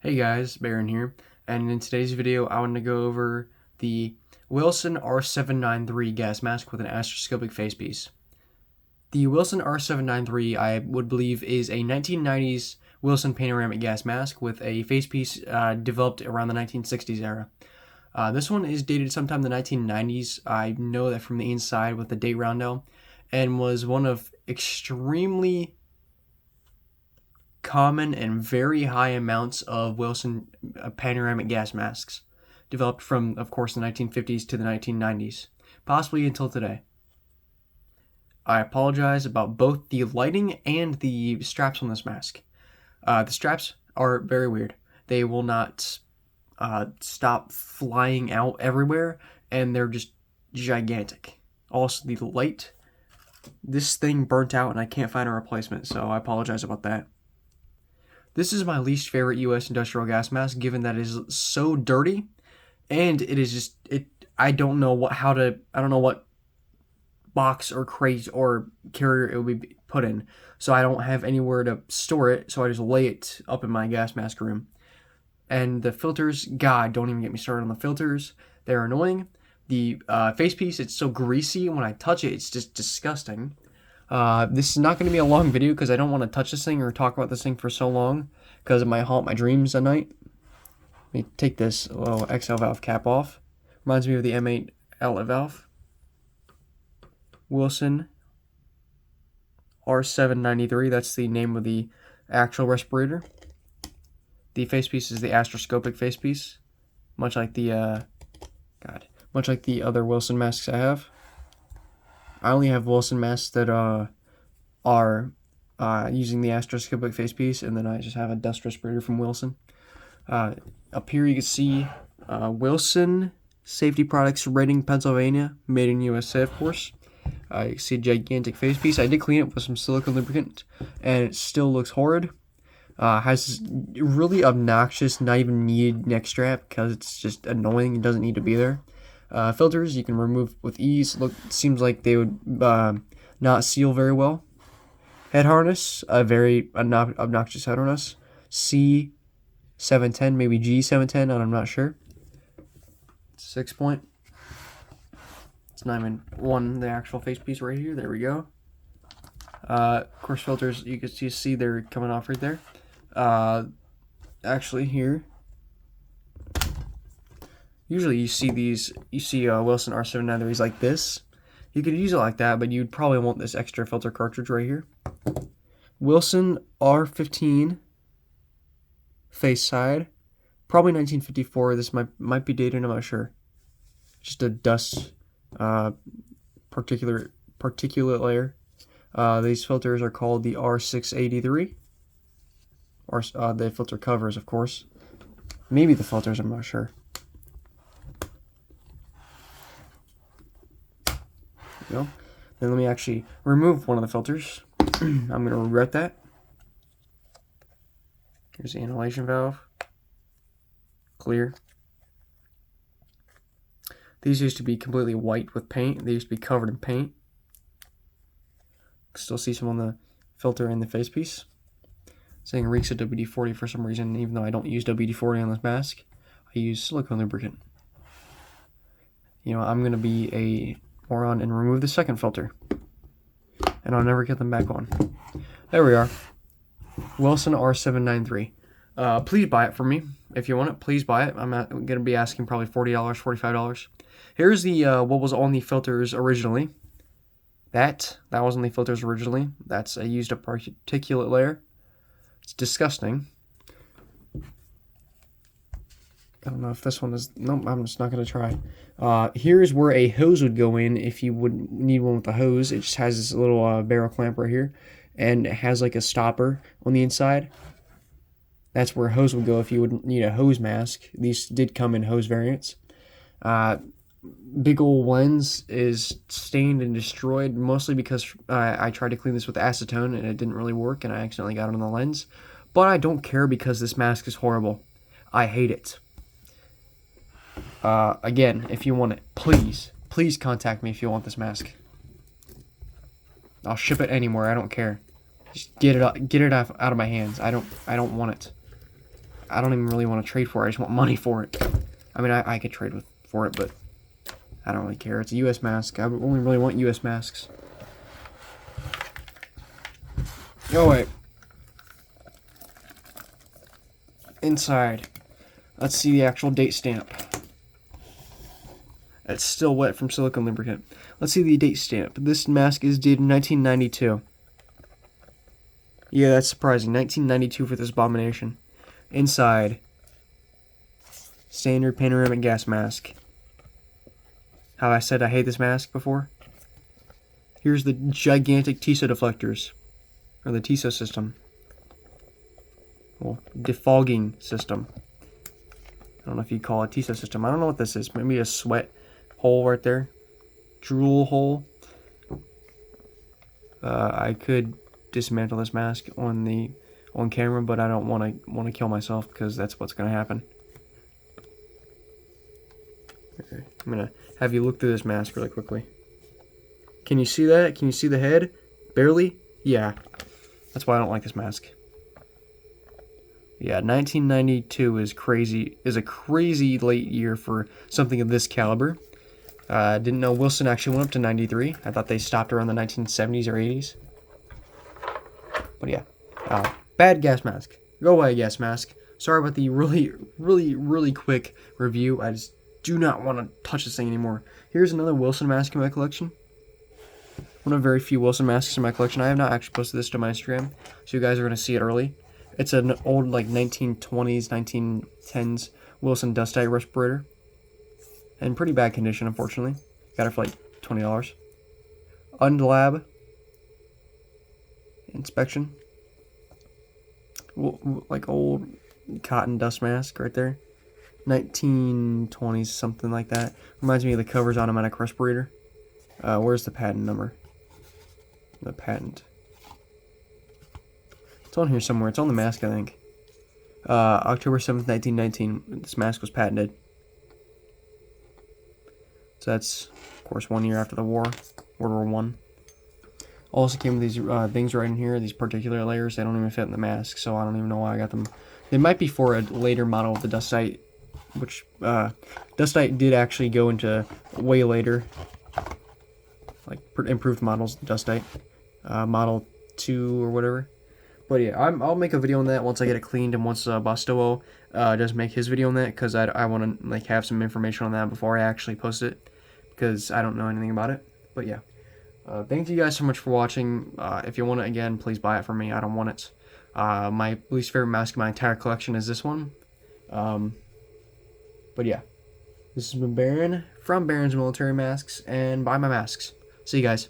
Hey guys, Baron here, and in today's video I want to go over the Willson R793 gas mask with an Astro-Scopic facepiece. The Willson R793 I would believe is a 1990s Willson panoramic gas mask with a facepiece developed around the 1960s era. This one is dated sometime in the 1990s. I know that from the inside with the date roundel, and was one of extremely common and very high amounts of Willson panoramic gas masks, developed from, of course, the 1950s to the 1990s, possibly until today. I apologize about both the lighting and the straps on this mask. The straps are very weird. They will not stop flying out everywhere, and they're just gigantic. Also, the light, this thing burnt out and I can't find a replacement, so I apologize about that. This is my least favorite U.S. industrial gas mask, given that it is so dirty, and it is just I don't know what box or crate or carrier it will be put in, so I don't have anywhere to store it. So I just lay it up in my gas mask room. And the filters, God, don't even get me started on the filters. They're annoying. The facepiece, it's so greasy. When I touch it, it's just disgusting. This is not going to be a long video because I don't want to touch this thing or talk about this thing for so long because it might haunt my dreams at night. Let me take this little XL valve cap off. Reminds me of the M8 outlet valve. Willson R793, that's the name of the actual respirator. The facepiece is the Astro-Scopic facepiece, much like the other Willson masks I have. I only have Willson masks that are using the Astro-Scopic facepiece, and then I just have a dust respirator from Willson. Up here you can see Willson Safety Products, Reading, Pennsylvania, made in USA, of course. You see a gigantic facepiece. I did clean it with some silicone lubricant, and it still looks horrid. Has this really obnoxious, not even needed neck strap because it's just annoying. It doesn't need to be there. Filters you can remove with ease. Seems like they would not seal very well. Head harness, a very obnoxious head harness. C710, maybe G710, I'm not sure. 6-point. It's not even the actual facepiece right here. There we go. Of course, filters, you can see they're coming off right there. Actually here, usually you see Willson R793s like this. You could use it like that, but you'd probably want this extra filter cartridge right here. Willson R15 face side, probably 1954. This might be dated, I'm not sure. Just a dust particulate layer. These filters are called the R683. Or the filter covers, of course. Maybe the filters, I'm not sure. There we go. Then let me actually remove one of the filters. I'm going to regret that. Here's the inhalation valve. Clear. These used to be completely white with paint. They used to be covered in paint. Still see some on the filter and the facepiece. Saying reeks of WD-40 for some reason, even though I don't use WD-40 on this mask. I use silicone lubricant. You know, I'm going to be a moron and remove the second filter. And I'll never get them back on. There we are. Willson R793. Please buy it for me. If you want it, please buy it. I'm going to be asking probably $40, $45. Here's the what was on the filters originally. That was on the filters originally. That's I used a particulate layer. It's disgusting. I don't know if this one is... Nope, I'm just not going to try. Here's where a hose would go in if you would need one with a hose. It just has this little barrel clamp right here. And it has like a stopper on the inside. That's where a hose would go if you would need a hose mask. These did come in hose variants. Big ol' lens is stained and destroyed, mostly because I tried to clean this with acetone and it didn't really work, and I accidentally got it on the lens. But I don't care because this mask is horrible. I hate it. Again, if you want it, please contact me if you want this mask. I'll ship it anywhere. I don't care. Just get it out of my hands. I don't want it. I don't even really want to trade for it. I just want money for it. I mean, I could trade for it, but I don't really care. It's a U.S. mask. I only really want U.S. masks. Oh, wait. Inside. Let's see the actual date stamp. It's still wet from silicone lubricant. Let's see the date stamp. This mask is dated 1992. Yeah, that's surprising. 1992 for this abomination. Inside. Standard panoramic gas mask. How I said I hate this mask before? Here's the gigantic TISO deflectors. Or the TISO system. Well, defogging system. I don't know if you call it TISO system. I don't know what this is. Maybe a sweat hole right there. Drool hole. I could dismantle this mask on camera, but I don't want to kill myself because that's what's going to happen. Okay, I'm going to have you look through this mask really quickly. Can you see that? Can you see the head? Barely? Yeah. That's why I don't like this mask. Yeah, 1992 is crazy. Is a crazy late year for something of this caliber. Didn't know Wilson actually went up to 93. I thought they stopped around the 1970s or 80s. But yeah, bad gas mask. Go away, gas mask. Sorry about the really quick review. I just do not want to touch this thing anymore. Here's another Wilson mask in my collection. One of very few Wilson masks in my collection. I have not actually posted this to my Instagram, so you guys are going to see it early. It's an old, like, 1920s, 1910s Wilson dustite respirator. In pretty bad condition, unfortunately. Got it for, like, $20. Undlab inspection. Like, old cotton dust mask right there. 1920s, something like that. Reminds me of the Covers automatic respirator. Where's the patent number? The patent. It's on here somewhere. It's on the mask, I think. October 7th, 1919. This mask was patented. So that's, of course, 1 year after the war. World War I. Also came with these things right in here. These particular layers. They don't even fit in the mask, so I don't even know why I got them. They might be for a later model of the dustite, which dustite did actually go into way later, like improved models of dustite, model 2 or whatever. But yeah, I'll make a video on that once I get it cleaned and once Bostowo does make his video on that, because I want to like have some information on that before I actually post it, because I don't know anything about it. But yeah, thank you guys so much for watching. If you want it again, please buy it from me. I don't want it. My least favorite mask in my entire collection is this one. But yeah, this has been Baron from Baron's Military Masks, and buy my masks. See you guys.